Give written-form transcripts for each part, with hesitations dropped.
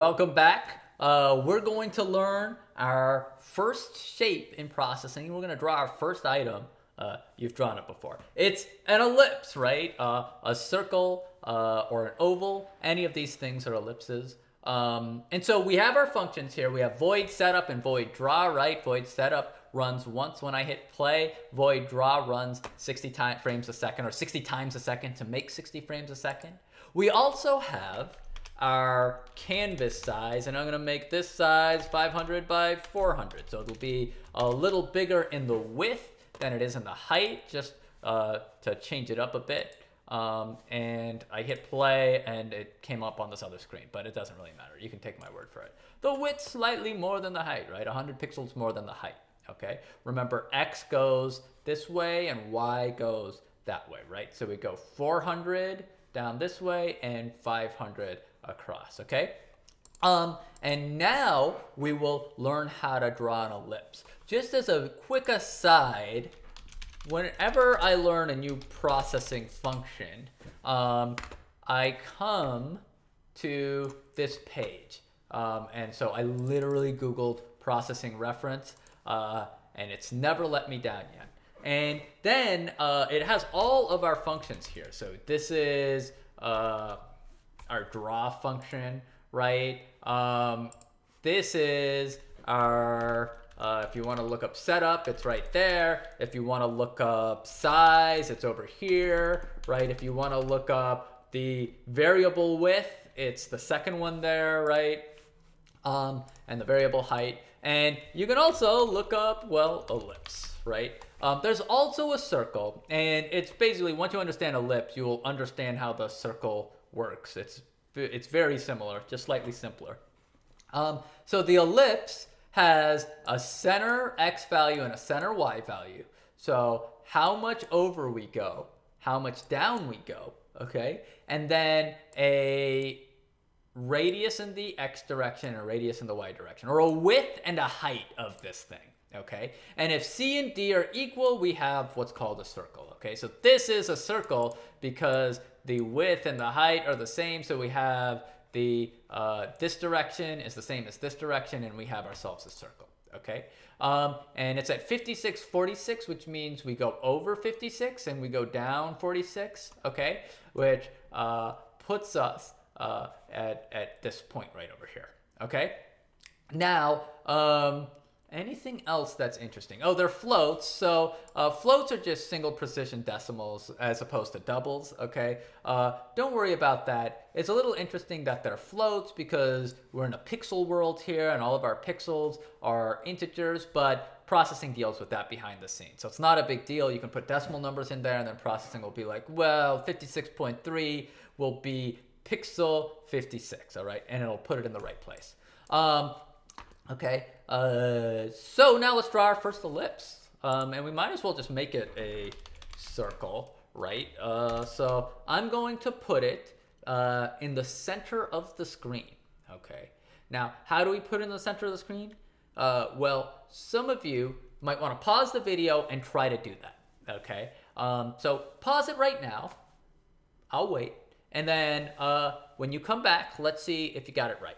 Welcome back. We're going to learn our first shape in processing. We're going to draw our first item. You've drawn it before. It's an ellipse, right? A circle or an oval. Any of these things are ellipses. And so we have our functions here. We have void setup and void draw, right? Void setup runs once when I hit play. Void draw runs 60 frames a second, or 60 times a second to make 60 frames a second. We also have our canvas size, and I'm going to make this size 500 by 400. So it'll be a little bigger in the width than it is in the height, just to change it up a bit. And I hit play and it came up on this other screen, but it doesn't really matter. You can take my word for it. The width slightly more than the height, right? 100 pixels more than the height, okay? Remember, X goes this way and Y goes that way, right? So we go 400 down this way and 500 across, okay? And now we will learn how to draw an ellipse. Just as a quick aside, whenever I learn a new processing function, I come to this page. And so I literally Googled processing reference, and it's never let me down yet. And then it has all of our functions here. So this is our draw function, right? This is our, if you want to look up setup, it's right there. If you want to look up size, it's over here, right? If you want to look up the variable width, it's the second one there, right? And the variable height. And you can also look up, well, ellipse, right? There's also a circle, and it's basically, once you understand ellipse, you will understand how the circle works. It's very similar, just slightly simpler. So the ellipse has a center X value and a center Y value. So how much over we go, how much down we go, okay? And then a radius in the X direction and a radius in the Y direction, or a width and a height of this thing, okay? And if C and D are equal, we have what's called a circle, okay? So this is a circle because the width and the height are the same, so we have the this direction is the same as this direction, and we have ourselves a circle, okay? And it's at 5646, which means we go over 56 and we go down 46, okay? Which puts us at this point right over here, okay? Now, anything else that's interesting? Oh, they're floats. So floats are just single precision decimals as opposed to doubles, okay? Don't worry about that. It's a little interesting that they're floats because we're in a pixel world here and all of our pixels are integers, but processing deals with that behind the scenes. So it's not a big deal. You can put decimal numbers in there and then processing will be like, well, 56.3 will be pixel 56, all right? And it'll put it in the right place. Okay, so now let's draw our first ellipse. And we might as well just make it a circle, right? So I'm going to put it in the center of the screen, okay? Now, how do we put it in the center of the screen? Well, some of you might want to pause the video and try to do that, okay? So pause it right now. I'll wait. And then when you come back, let's see if you got it right.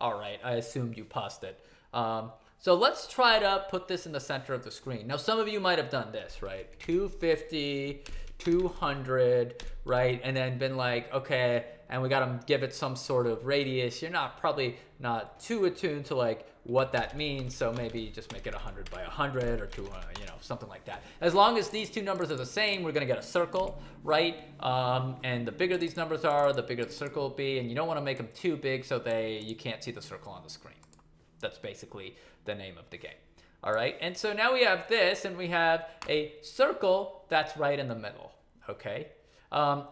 All right, I assumed you paused it. So let's try to put this in the center of the screen. Now, some of you might have done this, right? 250, 200, right? And then been like, okay, and we got to give it some sort of radius. You're probably not too attuned to like what that means. So maybe just make it 100 by 100 or 200, something like that. As long as these two numbers are the same, we're going to get a circle, right? And the bigger these numbers are, the bigger the circle will be. And you don't want to make them too big so you can't see the circle on the screen. That's basically the name of the game. All right, and so now we have this, and we have a circle that's right in the middle, okay?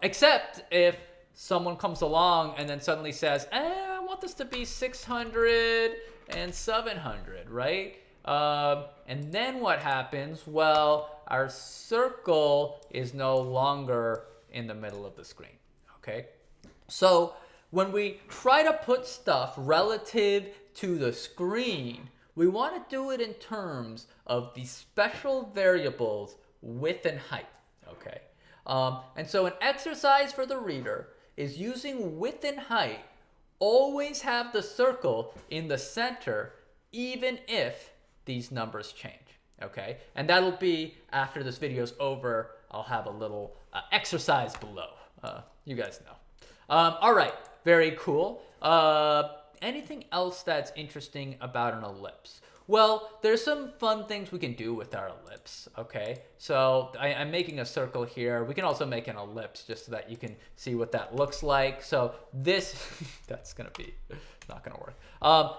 Except if someone comes along and then suddenly says, I want this to be 600 and 700, right? And then what happens? Well, our circle is no longer in the middle of the screen, okay? So when we try to put stuff relative to the screen, we want to do it in terms of the special variables width and height, okay? And so an exercise for the reader is using width and height. Always have the circle in the center, even if these numbers change. Okay, and that'll be after this video's over. I'll have a little exercise below. You guys know. All right, very cool. Anything else that's interesting about an ellipse? Well, there's some fun things we can do with our ellipse, okay? So I'm making a circle here. We can also make an ellipse just so that you can see what that looks like. So this, that's gonna be, not gonna work.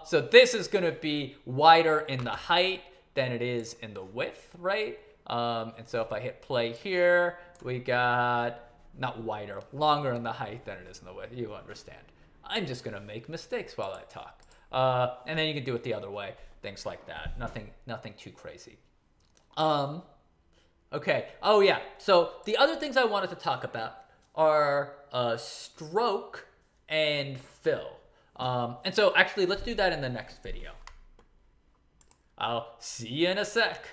So this is gonna be wider in the height than it is in the width, right? And so if I hit play here, we got, not wider, longer in the height than it is in the width. You understand. I'm just gonna make mistakes while I talk. And then you can do it the other way, things like that. Nothing too crazy. Okay, oh yeah, so the other things I wanted to talk about are stroke and fill. And so actually, let's do that in the next video. I'll see you in a sec.